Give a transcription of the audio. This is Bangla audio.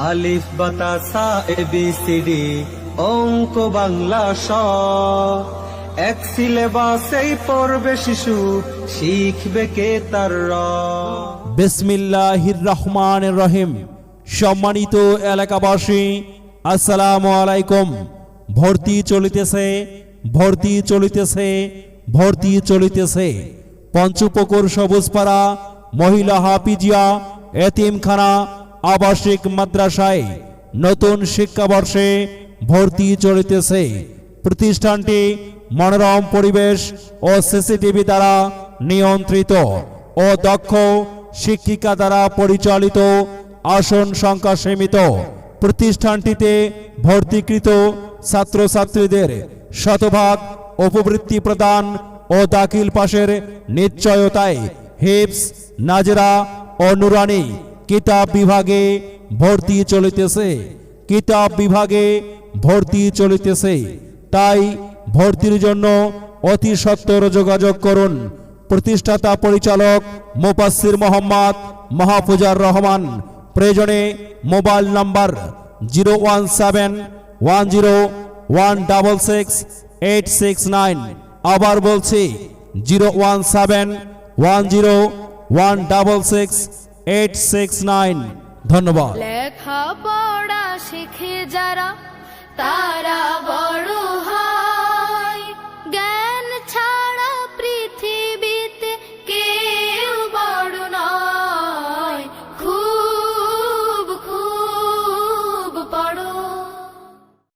আলিফ বাতা সা এ বি সি ডি অঙ্ক বাংলা স, এক সিলেবাসেই পড়বে শিশু, শিখবে কে তার র। বিসমিল্লাহির রহমানির রহিম। সম্মানিত এলাকাবাসী, আসসালামু আলাইকুম। ভর্তি চলিতেছে, ভর্তি চলিতেছে, ভর্তি চলিতেছে। পঞ্চপুকুর সবুজপাড়া মহিলা হাফিজিয়া এতিমখানা আবাসিক মাদ্রাসায় নতুন শিক্ষাবর্ষে ভর্তি চলিতেছে। প্রতিষ্ঠানটি মনোরম পরিবেশ ও সিসিটিভি দ্বারা নিয়ন্ত্রিত ও দক্ষ শিক্ষিকা দ্বারা পরিচালিত। আসন সংখ্যা সীমিত। প্রতিষ্ঠানটিতে ভর্তিকৃত ছাত্রছাত্রীদের শতভাগ উপবৃত্তি প্রদান ও দাখিল পাশের নিশ্চয়তায় হিফজ, নাজরা ও নুরানি কিতাব বিভাগে ভর্তি চলিতেছে। কিতাব বিভাগে ভর্তি চলিতেছে। তাই ভর্তির জন্য অতি সত্বর যোগাযোগ করুন। প্রতিষ্ঠাতা পরিচালক মুফাসসির মোহাম্মদ মাহফুজার রহমান। প্রয়োজনে মোবাইল নাম্বার 01710166869। আবার বলছি 01710166869। ধন্যবাদ। লেখাপড়া শিখে যারা তারা বড় হয়।